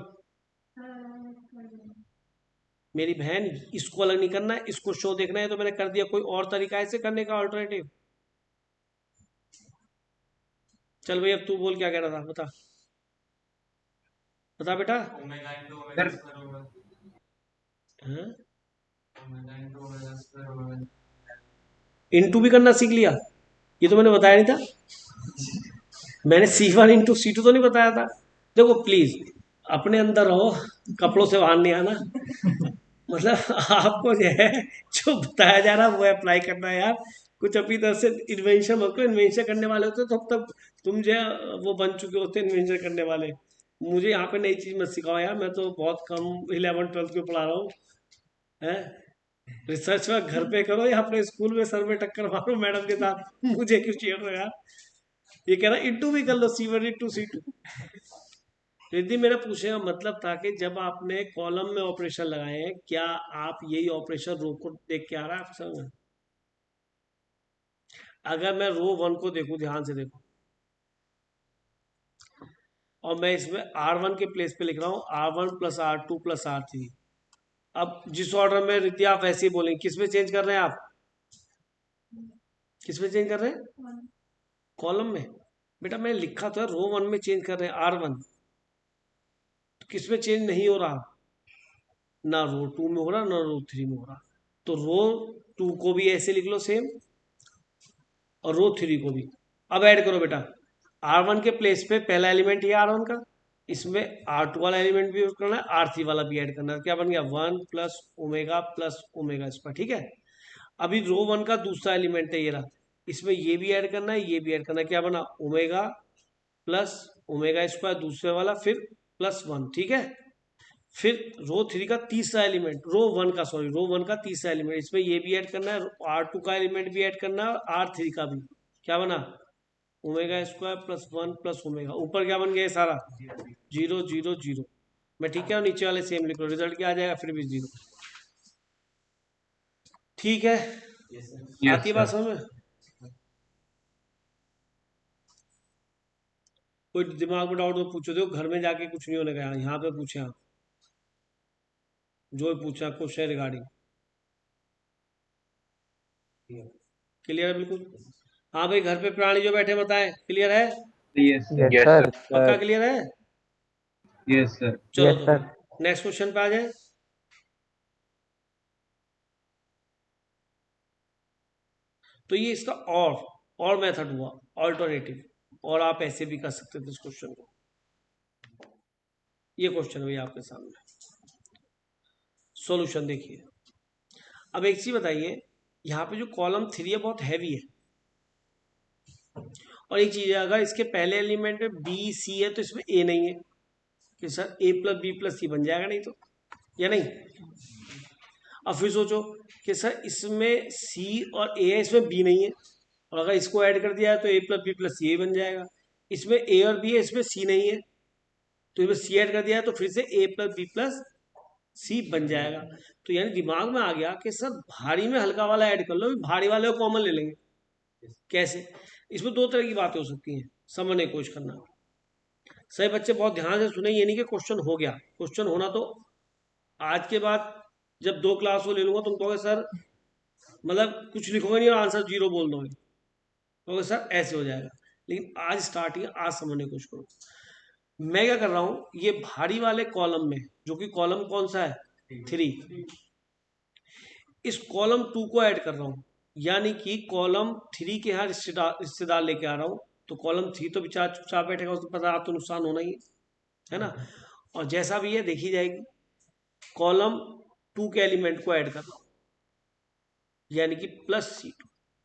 मेरी बहन इसको अलग नहीं करना है, इसको शो देखना है तो मैंने कर दिया, कोई और तरीका है इसे करने का ऑल्टरनेटिव? चल भाई अब तू बोल क्या कह रहा था, बता बता बेटा। इंटू भी करना सीख लिया, ये तो मैंने बताया नहीं था। मैंने C1 इंटू C2 तो नहीं बताया था। देखो प्लीज अपने अंदर रहो, कपड़ों से बाहर नहीं आना। मतलब आपको जो है जो बताया जा रहा है वो अप्लाई करना है यार। कुछ अपनी तरफ से इन्वेंशन मत करो, इन्वेंशन करने वाले होते तो अब तक तुम जो है वो बन चुके होते इन्वेंशन करने वाले। मुझे यहाँ पे नई चीज मत सिखाओ यार, मैं तो बहुत कम 11th 12th को पढ़ा रहा हूँ है। रिसर्च वर्क घर पे करो या अपने स्कूल में सर में टक्कर मारो मैडम के साथ, मुझे क्यों छेड़ रहे हो यार। ये कह रहा इंटू भी कर लो, C1 into C2। रिद्धि मेरा पूछने का मतलब था कि जब आपने कॉलम में ऑपरेशन लगाए हैं, क्या आप यही ऑपरेशन रो को देख के आ रहा है आपके समझ में? अगर मैं रो 1 को देखूं, ध्यान से देखो, और मैं इसमें R1 के प्लेस पे लिख रहा हूँ R1 + R2 + R3। अब जिस ऑर्डर में रिद्धि आप ऐसे ही बोलेंगे, किस में चेंज कर रहे हैं आप, किस में चेंज कर रहे हैं, कॉलम में। बेटा मैं लिखा तो है रो 1 में चेंज कर रहे हैं R1, तो किस में चेंज नहीं हो रहा, ना रो 2 में हो रहा ना रो 3 में हो रहा। तो रो 2 को भी ऐसे लिख लो सेम, और रो 3 को भी। अब ऐड करो बेटा, R1 के प्लेस पे पहला एलिमेंट ही R1 का, इसमें R2 वाला एलिमेंट भी यूज करना है, R3 वाला भी ऐड करना है। क्या बन गया, 1 + ω + ω स्क्वायर। ठीक है। अभी रो 1 का दूसरा एलिमेंट है ये रहा, इसमें ये भी ऐड करना है, ये भी ऐड करना है। क्या बना, ω + ω² दूसरे वाला, फिर +1। ठीक है। फिर रो 3 का तीसरा एलिमेंट, रो 1 का, सॉरी रो 1 का तीसरा एलिमेंट, इसमें ये भी ऐड करना है, R2 का एलिमेंट भी ऐड करना है, और R3 का भी। क्या बना, ω² +1 + ω। ऊपर क्या बन गया ये सारा, 0 0 0। मैं ठीक है, और नीचे वाले सेम लिख लो, रिजल्ट क्या आ जाएगा, फिर भी 0। ठीक है, यस आती है बात सर। समझ में। कोई दिमाग में डाउट तो पूछो, देखो घर में जाके कुछ नहीं होने का, यहाँ पे पूछे आप जो भी पूछा क्वेश्चन रिगार्डिंग। क्लियर है बिल्कुल। हाँ भाई, घर पे प्राणी जो बैठे बताएं, क्लियर है, यस सर। Yes sir. पक्का क्लियर है। Yes sir. चलो यस तो सर। फिर नेक्स्ट क्वेश्चन पे आ जाए। तो ये इसका और मेथड हुआ, ऑल्टरनेटिव, और आप ऐसे भी कर सकते थे इस क्वेश्चन को। ये क्वेश्चन भी आपके सामने, सॉल्यूशन देखिए। अब एक चीज बताइए, यहाँ पे जो कॉलम 3 है बहुत हैवी है, और एक चीज है, अगर इसके पहले एलिमेंट में बी सी है तो इसमें ए नहीं है, कि सर A + B + C बन जाएगा नहीं तो, या नहीं। अब फिर सोचो कि सर इसमें सी और ए है, इसमें बी नहीं है, और अगर इसको ऐड कर दिया है तो A + B + C बन जाएगा। इसमें ए और बी है, इसमें सी नहीं है, तो इसमें सी ऐड कर दिया है तो फिर से A + B + C बन जाएगा। तो यानी दिमाग में आ गया कि सर भारी में हल्का वाला ऐड कर लो, भारी वाले को कॉमन ले लेंगे। कैसे, इसमें दो तरह की बातें हो सकती हैं, समझने की कोशिश करना। सही बच्चे बहुत ध्यान से सुने, ये नहीं कि क्वेश्चन हो गया, क्वेश्चन होना तो आज के बाद जब 2 क्लास को ले लूंगा तुम कहोगे सर, मतलब कुछ लिखोगे नहीं और आंसर 0 बोल दोगे, कहोगे सर ऐसे हो जाएगा। लेकिन आज स्टार्टिंग, आज समझने की कोशिश करो। मैं क्या कर रहा हूं, ये भारी वाले कॉलम में, जो कि कॉलम कौन सा है, 3, इस कॉलम 2 को ऐड कर रहा हूं, यानी कि कॉलम 3 के यहाँ रिश्तेदार लेके आ रहा हूं। तो कॉलम 3 तो बेचारा चुपचाप बैठेगा, उसको पता आप तो नुकसान होना ही है ना। और जैसा भी है देखी जाएगी, कॉलम 2 के एलिमेंट को ऐड कर रहा हूं, यानी कि +C2।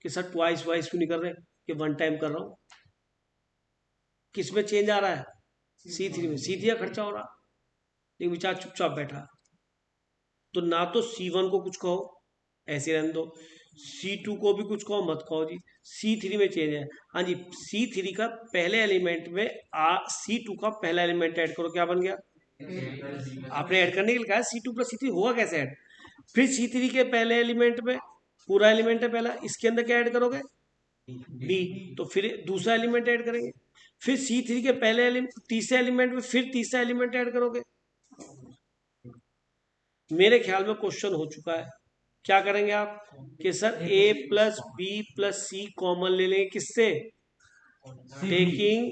कि सर ट्वाइस वाइस क्यों नहीं कर रहे, कि 1 टाइम कर रहा हूं। किस में चेंज आ रहा है, C3 में। C3 का खर्चा हो रहा, लेकिन बेचारा चुपचाप बैठा है। तो ना तो C1 को कुछ कहो, ऐसे रहने दो, C2 को भी कुछ कहो मत कहो जी, C3 में चेंज है। हाँ जी, C3 का पहले एलिमेंट में C2 का पहला एलिमेंट ऐड करो, क्या बन गया, आपने ऐड करने के लिए कहा है, C2 + C3 होगा कैसे ऐड। फिर C3 के पहले एलिमेंट में, पूरा एलिमेंट है पहला, इसके अंदर क्या ऐड करोगे, B, तो फिर दूसरा एलिमेंट ऐड करेंगे। फिर C3 के पहले तीसरे एलिमेंट में फिर तीसरा एलिमेंट ऐड करोगे। मेरे ख्याल में क्वेश्चन हो चुका है। क्या करेंगे आप, कि sir A + B + C common ले लेंगे, किससे, टेकिंग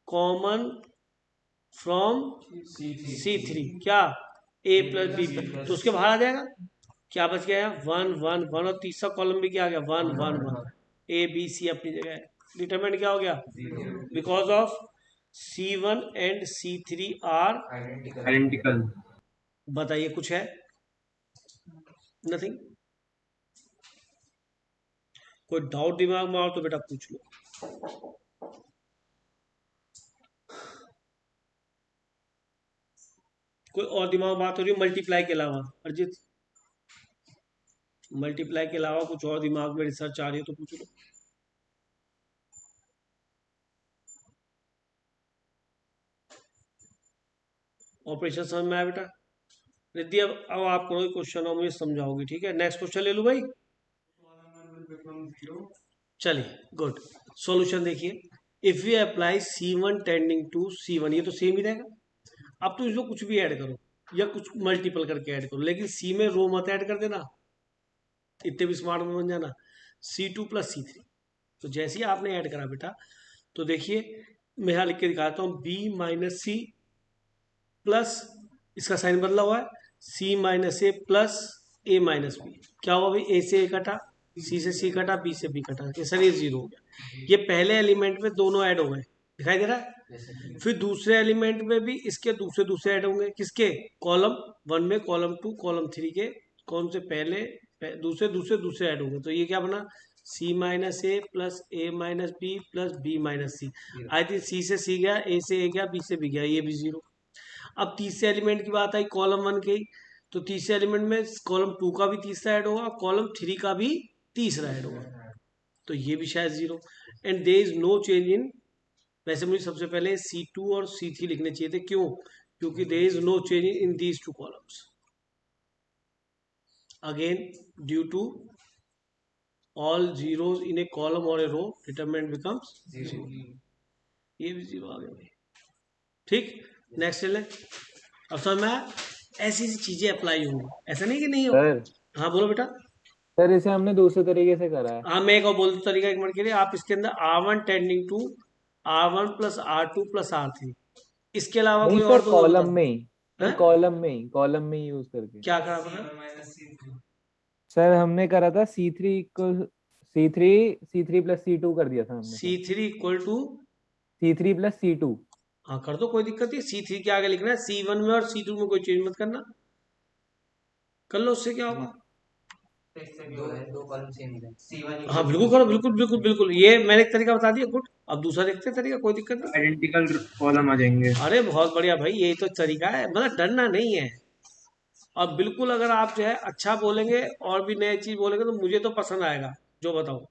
कॉमन फ्रॉम C3। क्या, A + B, तो उसके बाहर आ जाएगा। क्या बच गया, 1 1 1, और तीसरा कॉलम भी क्या आ गया, 1 1 1। A B C अपनी जगह है। डिटरमिनेंट क्या हो गया, because of C1 and C3 are, identical. बताइए कुछ है, नथिंग। कोई डाउट दिमाग में आओ तो बेटा पूछ लो। कोई और दिमाग में बात हो रही है मल्टीप्लाई के अलावा? अरिजीत, मल्टीप्लाई के अलावा कुछ और दिमाग में रिसर्च आ रही है तो पूछ लो। ऑपरेशन समझ में आया बेटा? रिद्धि अब आप करोगे क्वेश्चन और मुझे समझाओगे, ठीक है? नेक्स्ट क्वेश्चन ले लूँ भाई? चलिए गुड। सॉल्यूशन देखिए, if we apply C1 tending to C1, ये तो सेम ही रहेगा। अब तो इसमें कुछ भी ऐड करो या कुछ मल्टीपल करके ऐड करो, लेकिन सी में रो मत ऐड कर देना, इतने भी स्मार्ट में बन जाना। C2 प्लस C3, तो जैसे ही आपने ऐड करा बेटा, तो देखिए मैं यहाँ लिख के दिखाता हूँ, B माइनस सी प्लस, इसका साइन बदला हुआ है, C minus A plus A minus B. क्या हुआ भाई? A से A कटा, C से C कटा, B से B कटा, ये सर ये जीरो हो गया। ये पहले एलिमेंट में दोनों ऐड हो गए, दिखाई दे रहा है? फिर दूसरे एलिमेंट में भी इसके दूसरे दूसरे ऐड होंगे, किसके? कॉलम 1 में, कॉलम 2, कॉलम 3 के कौन से पहले दूसरे दूसरे दूसरे ऐड होंगे। तो ये क्या बना? C minus A plus A minus B plus B minus C. I think C से C गया, A से A गया, B से B गया, ये भी जीरो। अब तीसरे एलिमेंट की बात आई, कॉलम 1 की, तो तीसरे एलिमेंट में कॉलम 2 का भी तीसरा ऐड होगा, कॉलम 3 का भी तीसरा ऐड होगा, तो ये भी शायद zero. And there is no change in, वैसे मुझे सबसे पहले C2 और C3 लिखने चाहिए थे, क्यों? क्योंकि there is no change in these two columns. Again due to all zeros in a column और a row, determinant becomes zero. ये भी जीरो आ गया भाई, ठीक। नेक्स्ट ले, अब समझ में आया? ऐसी ऐसी चीजें अप्लाई होंगी, ऐसा नहीं कि नहीं हो। सर हाँ बोलो बेटा। सर इसे हमने दूसरे तरीके से करा है। हाँ मैं एक और बोल दूं तरीका, एक मिनट के लिए। आप इसके अंदर R1 tending to R1 plus R2 plus R3, इसके अलावा नहीं कोई सर, और तो दो कॉलम बताओ। में ही, सर हैं? कॉलम में ही यूज करके। क्या करा आपने? सर हमने करा था C3 प्लस C2 कर दिया था हमने sir. C3 equal to, C3 plus C2। हाँ कर दो, कोई दिक्कत नहीं। C3 के आगे लिखना है, C1 में और C2 में कोई चेंज मत करना, कर लो, उससे क्या होगा? दो कॉलम सेम है C1 हाँ बिल्कुल करो, बिल्कुल बिल्कुल बिल्कुल, ये मैंने एक तरीका बता दिया, गुड। अब दूसरा देखते हैं तरीका, कोई दिक्कत नहीं। आइडेंटिकल कॉलम आ जाएंगे। अरे बहुत बढ़िया भाई, यही तो तरीका है, मतलब डरना नहीं है। और बिल्कुल अगर आप जो है अच्छा बोलेंगे और भी नई चीज बोलेंगे तो मुझे तो पसंद आएगा, जो बताओ।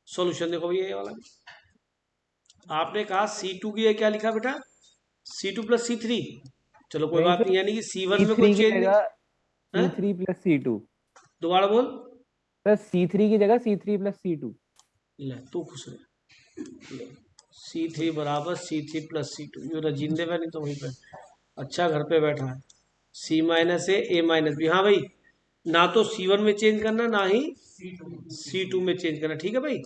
सॉल्यूशन देखो भैया, ये वाला आपने कहा C2 की, ये क्या लिखा बेटा? C2 प्लस C3, चलो कोई नहीं बात सर, नहीं, यानी कि C1 में कोई C3 की चेंज नहीं जगह है। C3 plus C2। दोबारा बोल। सर C3 की जगह C3 प्लस C2। ले तू खुश रहे। C3 बराबर C3 प्लस C2, यो रजिंदे पे नहीं तो वहीं पे, अच्छा घर पे बैठा है। C minus A minus B, हाँ भाई, ना तो C1 में चेंज करना, ना ही C2 में चेंज करना, ठीक है भाई।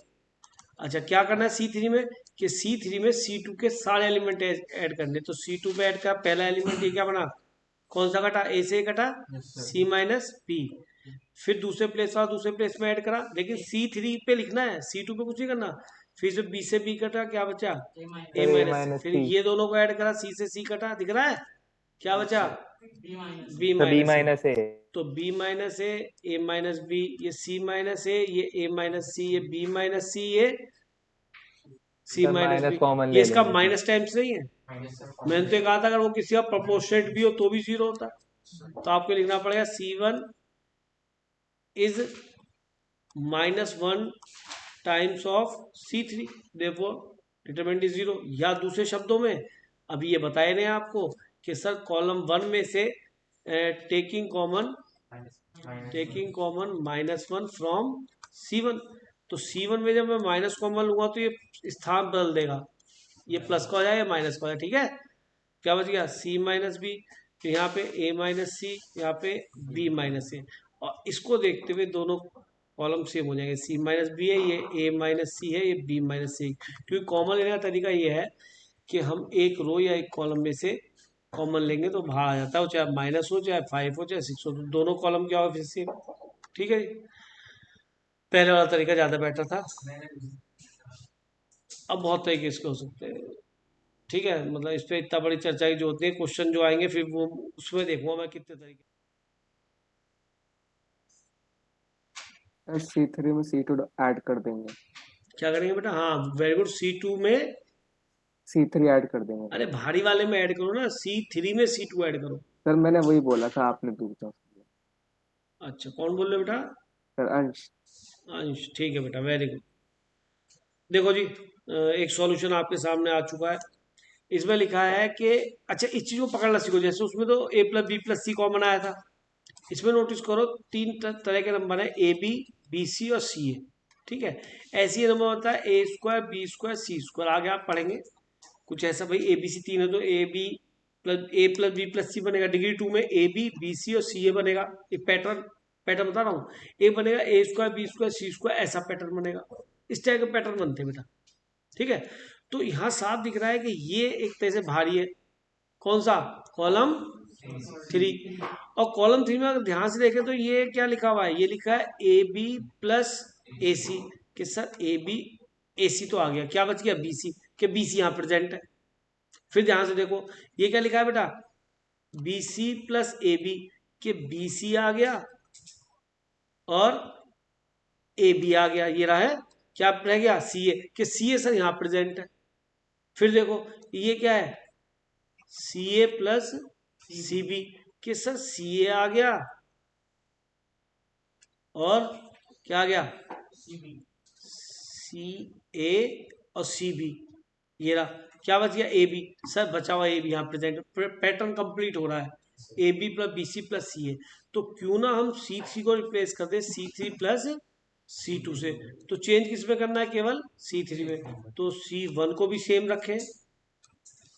अच्छा क्या करना है C3 में, कि C3 में C2 के सारे एलिमेंट ऐड करने, तो C2 पे ऐड का पहला एलिमेंट ये क्या बना? कौन सा कटा? A से A कटा, C माइनस बी। फिर दूसरे प्लेस और दूसरे प्लेस में ऐड करा, लेकिन C3 पे लिखना है, C2 पे कुछ नहीं करना। फिर से B से B कटा, क्या बचा? A A minus. माइनस फिर C। ये दोनों को ऐड करा, C से C कटा, दिख रहा है? क्या बचा? B तो B minus A। Minus A। तो B minus A minus B, ये C माइनस A, ये A माइनस C, ये B माइनस C, ये C sir minus minus B. Common ये ले इसका लेंगे इसमें। माइनस टाइम्स नहीं है? मैंने तो ये कहा था अगर वो किसी का प्रोपोर्शनेट भी हो तो भी जीरो होता, तो आपको लिखना पड़ेगा C1 is -1 times of C3, therefore determinant is zero. या दूसरे शब्दों में अभी ये बताए रहे हैं आपको कि सर कॉलम 1 में से टेकिंग कॉमन -1 फ्रॉम C1, तो C1 में जब मैं माइनस कॉमन लूंगा तो ये स्थान बदल देगा, ये प्लस का हो जाएगा, माइनस का हो जाएगा, ठीक है। क्या बच गया? C माइनस बी, तो यहाँ पे A माइनस सी, यहाँ पे B माइनस ए, और इसको देखते हुए दोनों कॉलम सेम हो जाएंगे। C माइनस बी है, ये A माइनस सी है, ये B माइनस सी। क्योंकि कॉमन लेने का तरीका ये है कि हम एक रो या एक कॉलम में से कॉमन लेंगे तो बाहर आ जाता है, वो चाहे माइनस हो, चाहे 5 हो, चाहे 6 हो, तो दोनों कॉलम क्या हो फिर से, ठीक है जी। पहले वाला तरीका ज्यादा बेटर था, अब बहुत तरीके इसके हो सकते हैं, ठीक है। मतलब इस पे इतना बड़ी चर्चा की जो होती है, क्वेश्चन जो आएंगे फिर वो उसमें देखूंगा मैं कितने तरीके। C3 में C2 ऐड कर देंगे। क्या करेंगे बेटा? हाँ वेरी गुड, C2 में C3 ऐड कर देंगे अरे सर। भारी वाले में ऐड करो ना, C3 में C2 ऐड करो। सर मैंने वही बोला था, आपने पूछा। अच्छा, कौन बोल रहे हो बेटा? सर अंश। अंश, ठीक है बेटा, वेरी गुड। देखो जी, एक सॉल्यूशन आपके सामने आ चुका है। इसमें लिखा है कि, अच्छा इस चीज को पकड़ना सीखो, जैसे उसमें तो a plus B plus C common आया था, इसमें नोटिस करो तीन तरह के नंबर है, ए बी, बी सी और सी ए। ठीक है, ऐसे ही नंबर होता है ए square, b square, c square. आगे आप पढ़ेंगे कुछ ऐसा, भाई ए बी सी तीन है तो ए प्लस बी प्लस सी बनेगा। डिग्री 2 में ए बी, बी सी और सी ए बनेगा। एक पैटर्न पैटर्न बता रहा हूँ, एक बनेगा ए square, b square, c square, ऐसा पैटर्न बनेगा। इस टाइप के पैटर्न बनते हैं बेटा। ठीक है, तो यहाँ साफ दिख रहा है कि ये एक तरह से भारी है। कौन सा? कॉलम 3। और कॉलम 3 में अगर ध्यान से देखें तो ये क्या लिखा हुआ है, ये लिखा है a b plus A c के साथ ए बी, ए सी तो आ गया, क्या बच गया? बी सी, के बी सी यहाँ प्रेजेंट है। फिर ध्यान से देखो ये क्या लिखा है बेटा, B C plus A B के बी सी आ गया और ए बी आ गया, ये रहा है, क्या रह गया? सी ए, के सी ए सर यहाँ प्रेजेंट है। फिर देखो ये क्या है, सी ए प्लस सी बी के सर सी ए आ गया और क्या आ गया? सी ए और सी बी, ये रहा, क्या बच गया? A B. सर बचा हुआ ए बी यहाँ प्रेजेंट, पैटर्न कंप्लीट हो रहा है, a b plus b C plus c a. तो क्यों ना हम सी थ्री को रिप्लेस कर दे C three plus C two से। तो चेंज किस में करना है? केवल सी थ्री में। तो सी वन को भी सेम रखें,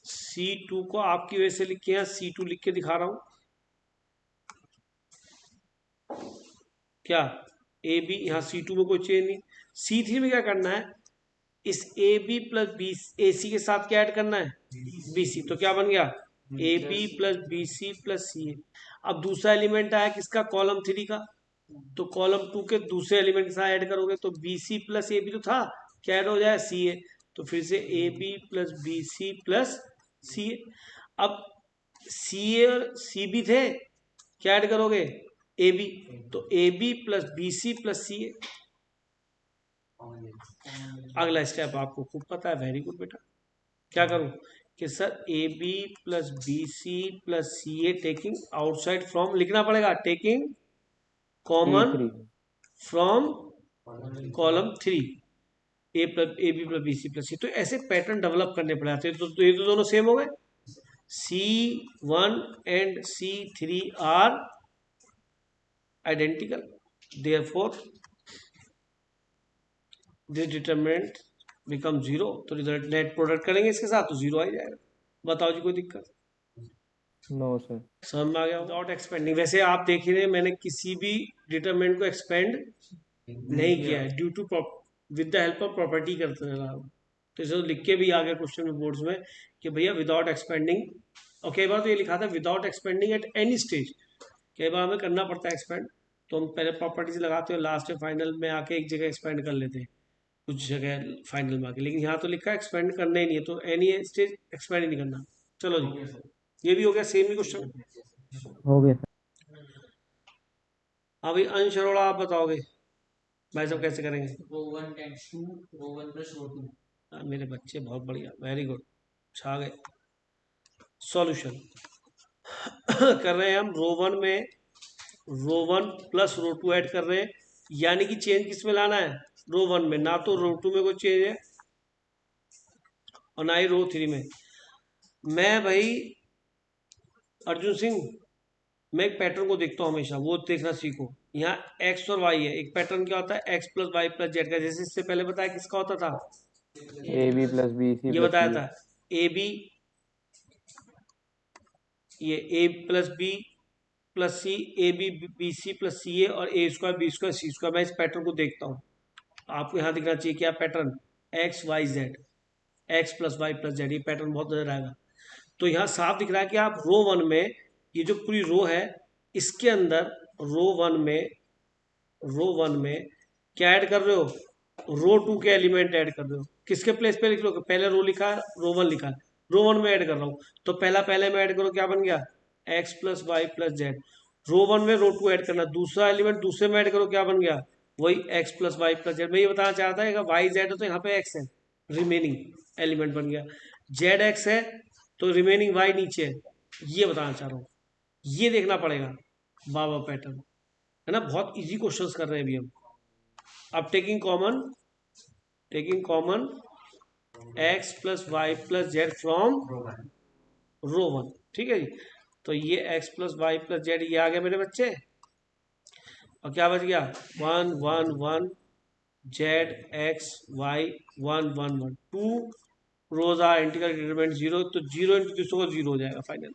सी टू को आपकी वजह से लिख के यहाँ सी टू लिख के दिखा रहा हूं, क्या? ए बी, यहाँ सी टू में कोई चेंज नहीं। सी थ्री में क्या करना है, इस a b plus b a c के साथ क्या ऐड करना है? B c. तो क्या बन गया? A b plus b C plus c a. अब दूसरा एलिमेंट आया किसका? कॉलम 3 का। तो कॉलम 2 के दूसरे एलिमेंट के साथ ऐड करोगे तो B C plus A B तो था, क्या ऐड हो जाए? सी ए। तो फिर से a b plus b C plus c a. अब सी ए और सी बी थे, क्या ऐड करोगे? A B. तो a b plus b C plus c a. अगला स्टेप आपको खूब पता है, वेरी गुड बेटा। क्या करूं कि sir a b plus b C plus c a taking outside from, लिखना पड़ेगा taking common C3। From column 3, a b plus b C plus c. तो ऐसे पैटर्न डेवलप करने पड़े आते हैं। तो ये तो दोनों सेम हो गए, C1 and C3 are identical, therefore this determinant become 0। तो रिजल्ट नेट प्रोडक्ट करेंगे इसके साथ तो 0 आ ही जाएगा। बताओ जी, कोई दिक्कत? No sir. समझ में आ गया? विदाउट एक्सपेंडिंग, वैसे आप देख ही रहे मैंने किसी भी डिटरमिनेंट को एक्सपेंड नहीं किया है, due to with the help of property करते रहा हूँ। तो इसे लिख के भी आ गया क्वेश्चन में बोर्ड्स में कि भैया विदाउट एक्सपेंडिंग। और कई बार तो ये लिखा था without expanding at any stage, कई बार हमें करना पड़ता है एक्सपेंड, तो हम पहले प्रॉपर्टीज लगाते हो, लास्ट में फाइनल में आके एक जगह एक्सपेंड कर लेते हैं कुछ जगह फाइनल में आके। लेकिन यहाँ तो लिखा है एक्सपेंड करना ही नहीं है, तो एनी स्टेज एक्सपेंड ही नहीं करना। चलो जी, ये भी हो गया, सेम ही क्वेश्चन। हो गया सर। हाँ भाई, अंश अरोड़ा आप बताओगे भाई साहब कैसे करेंगे? रो 1 टाइम्स 2 रो 1 प्लस रो 2। मेरे बच्चे बहुत बढ़िया, वेरी गुड, छा गए। सॉल्यूशन कर रहे हैं हम, रो 1 में रो 1 प्लस रो 2 ऐड कर रहे हैं, यानी कि चेंज किस में लाना है? रो 1 में, ना तो रो 2 में कोई चेंज है और ना ही रो 3 में। मैं भाई अर्जुन सिंह, मैं एक पैटर्न को देखता हूँ हमेशा, वो देखना सीखो। यहाँ एक्स और वाई है, एक पैटर्न क्या होता है? X plus Y plus z का। जैसे इससे पहले बताया किसका होता था? AB प्लस BC ये प्लस बताया CA। था ए बी, ये a plus B plus c, a b b C plus c a, और a square b square c square. मैं इस पैटर्न को देखता हूँ, आपको यहाँ दिखना चाहिए क्या pattern? X Y Z, X plus Y plus Z, ये पैटर्न बहुत नजर आएगा। तो यहाँ साफ दिख रहा है कि आप रो 1 में, ये जो पूरी रो है इसके अंदर रो 1 में क्या ऐड कर रहे हो? रो 2 के एलिमेंट ऐड कर रहे हो। किसके प्लेस पे लिख लो? पहले रो लिखा है, रो 1 लिखा है, रो 1 में ऐड कर रहा हूँ, तो पहले में ऐड करो, क्या बन गया? X plus Y plus z. Row 1 में रो 2 ऐड करना, दूसरा एलिमेंट दूसरे में ऐड करो, क्या बन गया? वही X plus Y plus Z. मैं ये बताना चाहता है वाई जेड है तो यहाँ पे एक्स है, रिमेनिंग एलिमेंट बन गया। जेड एक्स है तो रिमेनिंग वाई नीचे है, ये बताना चाह रहा हूँ, ये देखना पड़ेगा बाबा पैटर्न, है ना। बहुत इजी क्वेश्चंस कर रहे हैं अभी हम। अब taking common X plus Y plus Z from row one, ठीक है जी। तो ये X plus Y plus Z ये आ गया मेरे बच्चे, और क्या बच गया 1 1 1 Z X Y 1 1 1 2 rows are integral determinant 0, तो 0 इंटू 2 को 0 हो जाएगा फाइनल।